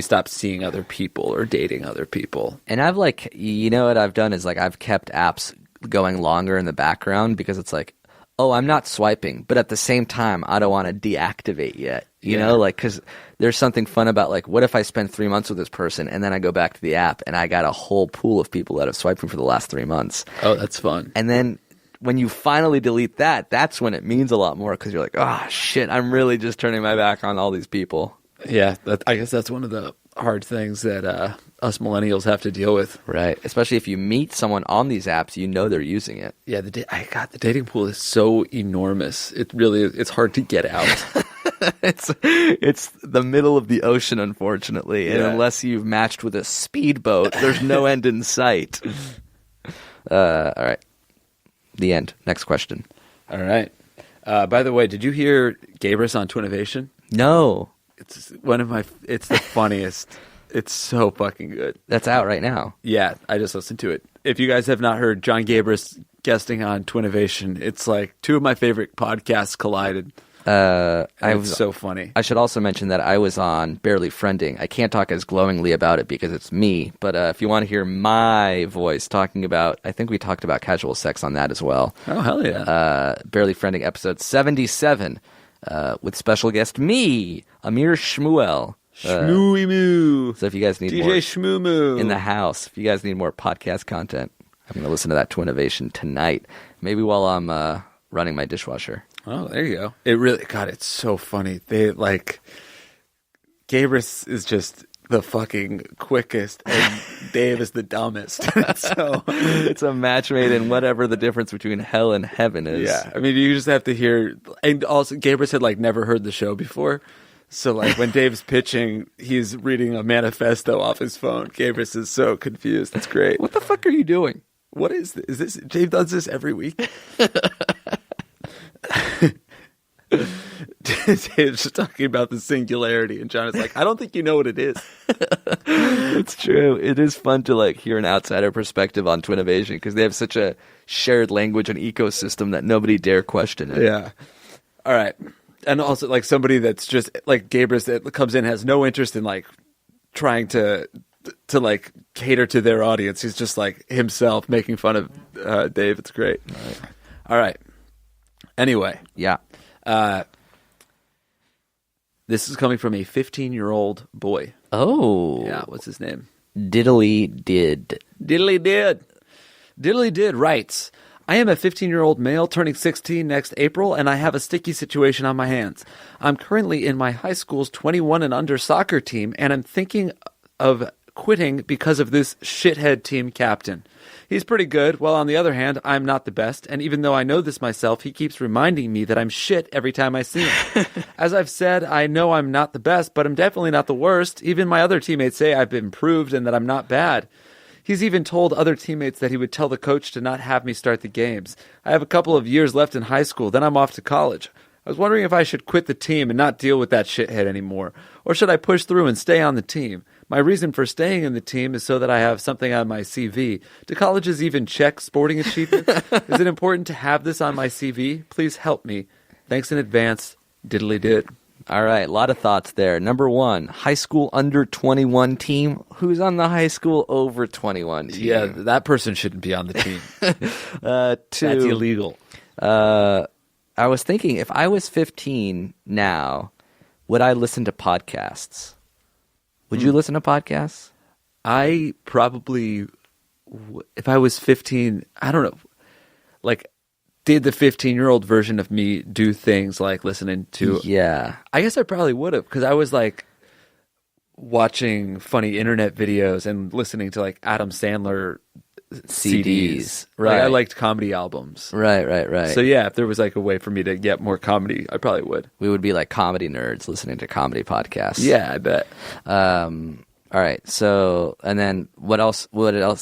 stop seeing other people or dating other people? And I've like, you know what I've done is like I've kept apps going longer in the background because it's like, oh, I'm not swiping, but at the same time, I don't want to deactivate yet. You know, like, because there's something fun about like, what if I spend 3 months with this person and then I go back to the app and I got a whole pool of people that have swiped me for the last 3 months. Oh, that's fun. And then when you finally delete that, that's when it means a lot more because you're like, oh, shit, I'm really just turning my back on all these people. Yeah, I guess that's one of the hard things that us millennials have to deal with. Right. Especially if you meet someone on these apps, you know they're using it. Yeah, the dating pool is so enormous. It's hard to get out. It's the middle of the ocean, unfortunately. And unless you've matched with a speedboat, there's no end in sight. All right. The end. Next question. All right. By the way, did you hear Gabrus on Twinnovation? No. It's the funniest. It's so fucking good. That's out right now. Yeah, I just listened to it. If you guys have not heard John Gabrus guesting on Twinnovation, it's like two of my favorite podcasts collided. It's so funny. I should also mention that I was on Barely Friending. I can't talk as glowingly about it because it's me, but if you want to hear my voice talking about, I think we talked about casual sex on that as well. Oh, hell yeah. Barely Friending episode 77 with special guest me, Amir Shmuel. Shmooey moo. So if you guys need DJ more Shmoo in the house, if you guys need more podcast content, I'm going to listen to that Twinnovation tonight, maybe while I'm running my dishwasher. Oh, there you go. It really, God, it's so funny. They like, Gabrus is just the fucking quickest, and Dave is the dumbest. So it's a match made in whatever the difference between hell and heaven is. Yeah, I mean, you just have to hear. And also, Gabrus had like never heard the show before, so like when Dave's pitching, he's reading a manifesto off his phone. Gabrus is so confused. It's great. What the fuck are you doing? What is this? Is this Dave does this every week? Dave's just talking about the singularity, and John is like, I don't think you know what it is. It's true. It is fun to like hear an outsider perspective on Twinnovation because they have such a shared language and ecosystem that nobody dare question it. Yeah. All right. And also like somebody that's just like Gabrus that comes in has no interest in like trying to like cater to their audience. He's just like himself making fun of Dave. It's great. All right. Anyway. Yeah. This is coming from a 15-year-old boy. Oh. Yeah, what's his name? Diddly Did. Diddly Did. Diddly Did writes, I am a 15-year-old male turning 16 next April, and I have a sticky situation on my hands. I'm currently in my high school's 21 and under soccer team, and I'm thinking of quitting because of this shithead team captain. He's pretty good, while on the other hand, I'm not the best, and even though I know this myself, he keeps reminding me that I'm shit every time I see him. As I've said, I know I'm not the best, but I'm definitely not the worst. Even my other teammates say I've improved and that I'm not bad. He's even told other teammates that he would tell the coach to not have me start the games. I have a couple of years left in high school, then I'm off to college. I was wondering if I should quit the team and not deal with that shithead anymore, or should I push through and stay on the team? My reason for staying in the team is so that I have something on my CV. Do colleges even check sporting achievements? Is it important to have this on my CV? Please help me. Thanks in advance. Diddly did. All right, a lot of thoughts there. Number one, high school under 21 team. Who's on the high school over 21 team? Yeah, that person shouldn't be on the team. Two, that's illegal. I was thinking, if I was 15 now, would I listen to podcasts? Would you listen to podcasts? I probably, if I was 15, I don't know, like, did the 15-year-old version of me do things like listening to... Yeah. I guess I probably would have, because I was, like, watching funny internet videos and listening to, like, Adam Sandler CDs. Right. Like, I liked comedy albums. Right. So, yeah, if there was, like, a way for me to get more comedy, I probably would. We would be like comedy nerds listening to comedy podcasts. Yeah, I bet. All right. So, and then what else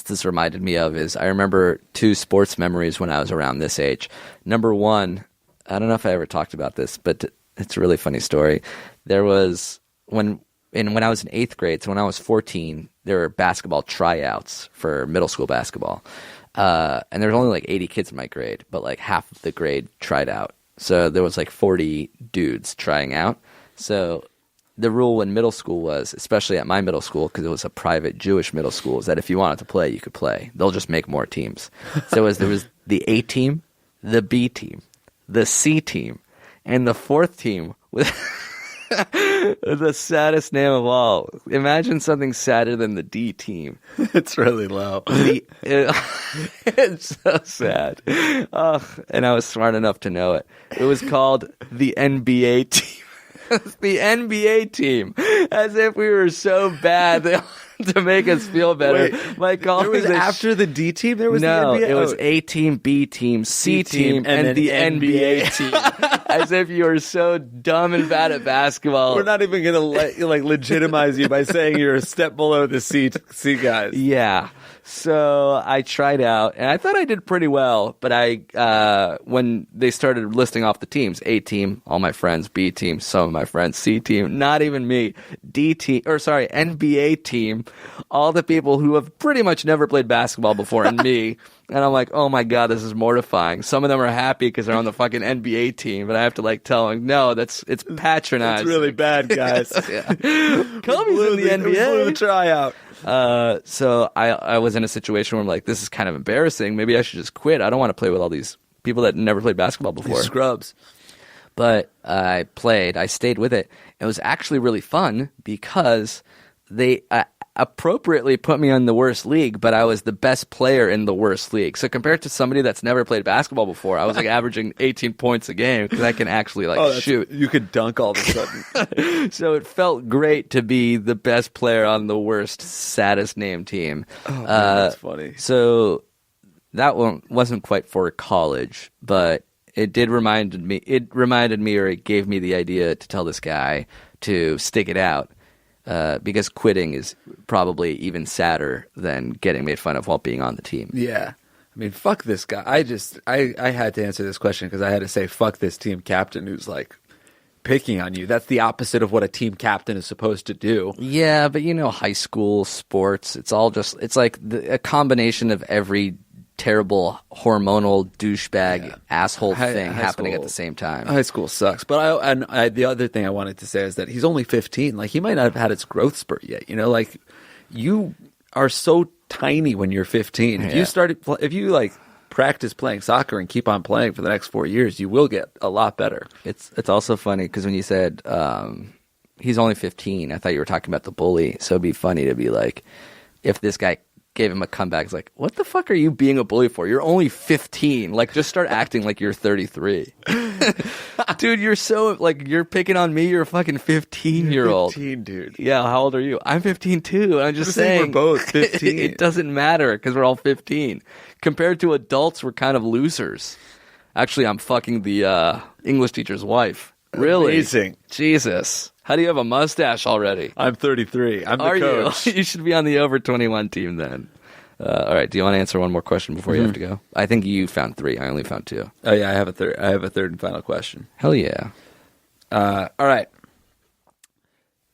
this reminded me of is I remember two sports memories when I was around this age. Number one, I don't know if I ever talked about this, but it's a really funny story. There was when I was in 8th grade, so when I was 14, there were basketball tryouts for middle school basketball. And there was only like 80 kids in my grade, but like half of the grade tried out. So there was like 40 dudes trying out. So the rule in middle school was, especially at my middle school, because it was a private Jewish middle school, is that if you wanted to play, you could play. They'll just make more teams. So there was the A team, the B team, the C team, and the 4th team with the saddest name of all. Imagine something sadder than the D team. It's really low. It's so sad. And I was smart enough to know it. It was called the NBA team. The NBA team, as if we were so bad to make us feel better. Wait, there was after the D team? There was no, the NBA? it was A team, B team, C team, and the NBA team. As if you were so dumb and bad at basketball. We're not even going to legitimize you by saying you're a step below the C guys. Yeah. So I tried out, and I thought I did pretty well. But when they started listing off the teams, A team, all my friends, B team, some of my friends, C team, not even me, NBA team, all the people who have pretty much never played basketball before, and me. And I'm like, oh my God, this is mortifying. Some of them are happy because they're on the fucking NBA team, but I have to like tell them, no, it's patronizing. It's really bad, guys. Kobe's in the NBA. We blew the tryout. So I was in a situation where I'm like, this is kind of embarrassing. Maybe I should just quit. I don't want to play with all these people that never played basketball before. These scrubs. But I played. I stayed with it. It was actually really fun because they appropriately put me on the worst league, but I was the best player in the worst league. So compared to somebody that's never played basketball before, I was like averaging 18 points a game because I can actually shoot. You could dunk all of a sudden. So it felt great to be the best player on the worst, saddest named team. Oh, man, that's funny. So that one wasn't quite for college, but it reminded me, or it gave me the idea to tell this guy to stick it out. Because quitting is probably even sadder than getting made fun of while being on the team. Yeah. I mean, fuck this guy. I had to answer this question because I had to say fuck this team captain who's like picking on you. That's the opposite of what a team captain is supposed to do. Yeah, but high school sports, it's like a combination of every terrible hormonal douchebag asshole thing happening at the same time. High school sucks. But the other thing I wanted to say is that he's only 15. Like, he might not have had its growth spurt yet. Like, you are so tiny when you're 15. If you practice playing soccer and keep on playing for the next 4 years, you will get a lot better. It's also funny because when you said he's only 15, I thought you were talking about the bully. So it'd be funny to be like, if this guy gave him a comeback, it's like, what the fuck are you being a bully for? You're only 15. Like, just start acting like you're 33. Dude, you're so, like, you're picking on me. You're a fucking 15-year-old. 15, dude. Yeah, how old are you? I'm 15 too. I'm just saying. We're both 15. It doesn't matter because we're all 15. Compared to adults, we're kind of losers. Actually, I'm fucking the English teacher's wife. Really? Amazing. Jesus. How do you have a mustache already? I'm 33. I'm the coach. You should be on the over 21 team then. All right. Do you want to answer one more question before you have to go? I think you found 3. I only found 2. Oh yeah, I have a third and final question. Hell yeah. All right.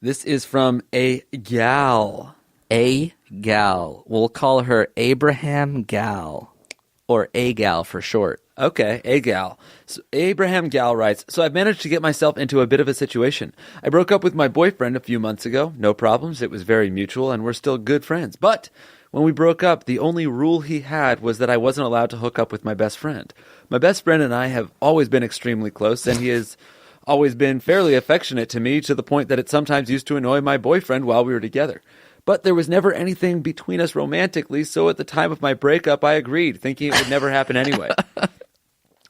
This is from a gal. A gal. We'll call her Abraham Gal, or A gal for short. Okay, a gal. So Abraham Gal writes, so I've managed to get myself into a bit of a situation. I broke up with my boyfriend a few months ago. No problems. It was very mutual, and we're still good friends. But when we broke up, the only rule he had was that I wasn't allowed to hook up with my best friend. My best friend and I have always been extremely close, and he has always been fairly affectionate to me to the point that it sometimes used to annoy my boyfriend while we were together. But there was never anything between us romantically, so at the time of my breakup, I agreed, thinking it would never happen anyway.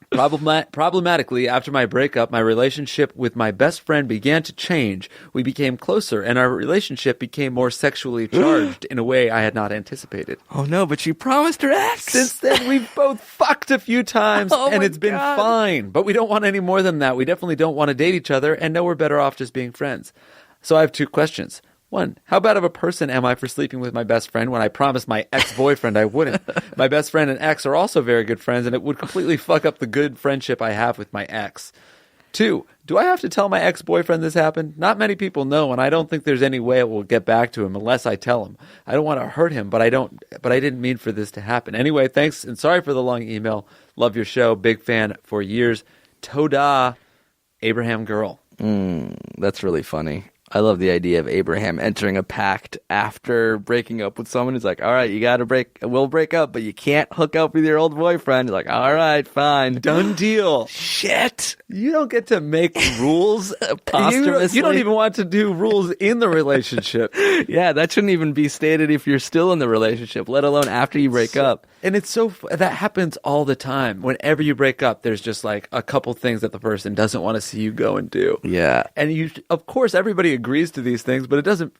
Problematically, after my breakup, my relationship with my best friend began to change. We became closer, and our relationship became more sexually charged in a way I had not anticipated. Oh no, but she promised her ex. Since then, we've both fucked a few times, and it's been fine. But we don't want any more than that. We definitely don't want to date each other, and know we're better off just being friends. So I have 2 questions. 1, how bad of a person am I for sleeping with my best friend when I promised my ex-boyfriend I wouldn't? My best friend and ex are also very good friends, and it would completely fuck up the good friendship I have with my ex. 2, do I have to tell my ex-boyfriend this happened? Not many people know, and I don't think there's any way it will get back to him unless I tell him. I don't want to hurt him, but I didn't mean for this to happen. Anyway, thanks, and sorry for the long email. Love your show. Big fan for years. Toda, Abraham Girl. That's really funny. I love the idea of Abraham entering a pact after breaking up with someone. He's like, all right, we'll break up, but you can't hook up with your old boyfriend. He's like, all right, fine. Done deal. Shit. You don't get to make rules posthumously. You don't even want to do rules in the relationship. Yeah, that shouldn't even be stated if you're still in the relationship, let alone after you break up. And it's that happens all the time. Whenever you break up, there's just like a couple things that the person doesn't want to see you go and do. Yeah. And of course, everybody agrees to these things, but it doesn't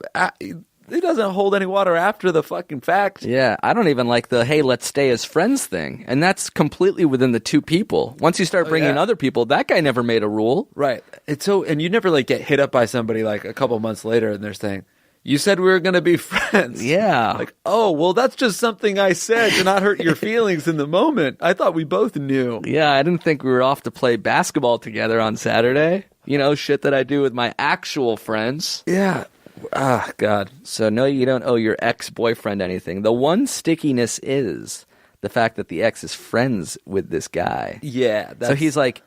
hold any water after the fucking fact. Yeah, I don't even like the, hey, let's stay as friends thing. And that's completely within the 2 people. Once you start bringing in other people, that guy never made a rule. Right. And you never like get hit up by somebody like a couple months later and they're saying, you said we were going to be friends. Yeah. Like, oh, well, that's just something I said to not hurt your feelings in the moment. I thought we both knew. Yeah, I didn't think we were off to play basketball together on Saturday. You know, shit that I do with my actual friends. Yeah. Ah, God. So, no, you don't owe your ex-boyfriend anything. The one stickiness is the fact that the ex is friends with this guy. Yeah. So he's like,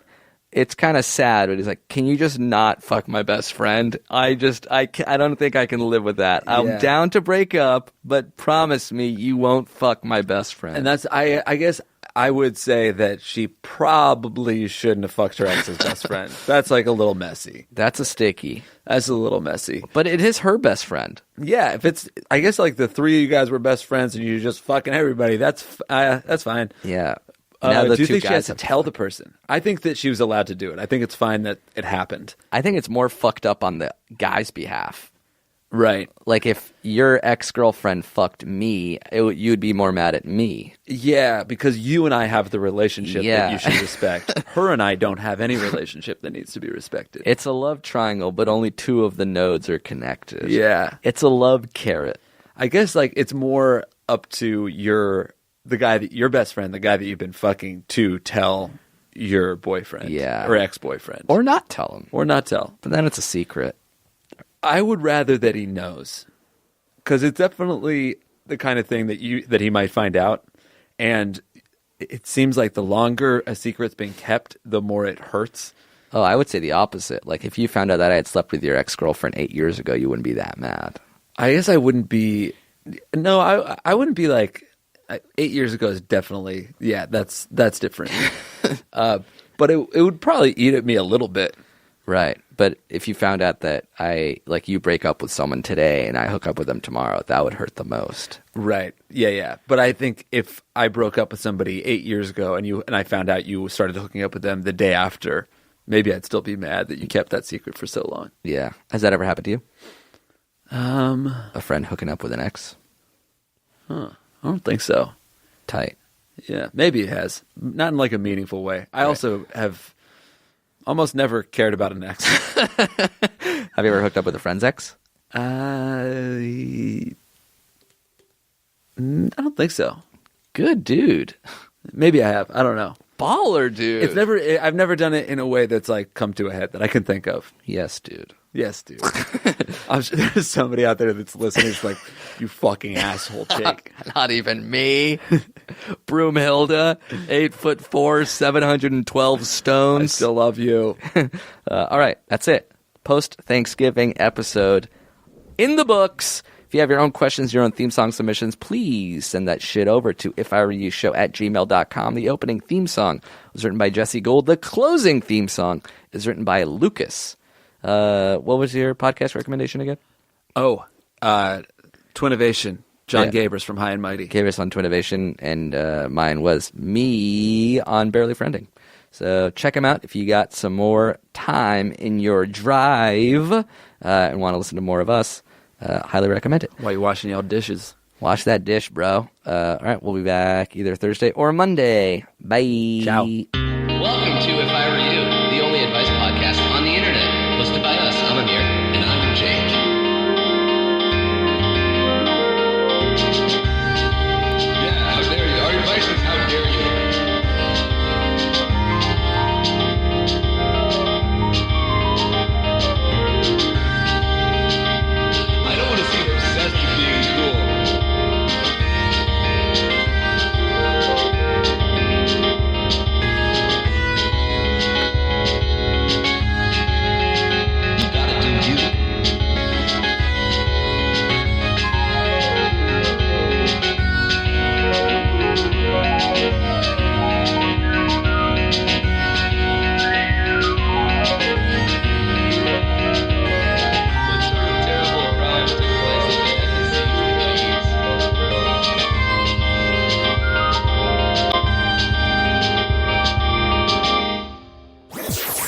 it's kind of sad, but he's like, can you just not fuck my best friend? I don't think I can live with that. I'm down to break up, but promise me you won't fuck my best friend. And that's, I guess I would say that she probably shouldn't have fucked her ex's best friend. That's like a little messy. That's a sticky. That's a little messy. But it is her best friend. Yeah, if it's, I guess like the 3 of you guys were best friends and you're just fucking everybody, that's fine. Yeah. Now do you think she has to tell the person? I think that she was allowed to do it. I think it's fine that it happened. I think it's more fucked up on the guy's behalf. Right. Like if your ex-girlfriend fucked me, you'd be more mad at me. Yeah, because you and I have the relationship that you should respect. Her and I don't have any relationship that needs to be respected. It's a love triangle, but only 2 of the nodes are connected. Yeah. It's a love carrot. I guess like it's more up to your best friend, the guy that you've been fucking, to tell your boyfriend or ex-boyfriend. Or not tell him. Or not tell. But then it's a secret. I would rather that he knows. Because it's definitely the kind of thing that he might find out. And it seems like the longer a secret's been kept, the more it hurts. Oh, I would say the opposite. Like if you found out that I had slept with your ex-girlfriend 8 years ago, you wouldn't be that mad. I guess I wouldn't be... No, I wouldn't be like... 8 years ago is definitely, that's different. But it would probably eat at me a little bit. Right. But if you found out that you break up with someone today and I hook up with them tomorrow, that would hurt the most. Right. Yeah. But I think if I broke up with somebody 8 years ago and I found out you started hooking up with them the day after, maybe I'd still be mad that you kept that secret for so long. Yeah. Has that ever happened to you? A friend hooking up with an ex? I don't think so. Tight. Yeah, maybe it has. Not in like a meaningful way. I also have almost never cared about an ex. Have you ever hooked up with a friend's ex? I don't think so. Good dude. Maybe I have. I don't know. Baller, dude. I've never done it in a way that's like come to a head that I can think of. Yes, dude. Yes, dude. I'm sure there's somebody out there that's listening who's like, you fucking asshole, Jake. Not even me. Broomhilda, 8'4", 712 stones. I still love you. All right, that's it. Post-Thanksgiving episode in the books. If you have your own questions, your own theme song submissions, please send that shit over to ifiwereyoushow@gmail.com. The opening theme song was written by Jesse Gold. The closing theme song is written by Lucas. What was your podcast recommendation again? Twinnovation. John Gabers from High and Mighty. Gabers on Twinnovation, and mine was me on Barely Friending. So check them out if you got some more time in your drive and want to listen to more of us. Highly recommend it. While you're washing y'all dishes. Wash that dish, bro. All right, we'll be back either Thursday or Monday. Bye. Ciao. Welcome to If I Were You, the only advice podcast on the internet. Hosted by us. I'm Amir. And I'm Jake. Yeah, how dare you? Our advice is how dare you? I don't want to seem obsessed with being cool. You gotta do you. What sort of terrible crime took place behind the scenes,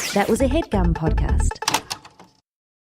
please? That was a HeadGum podcast.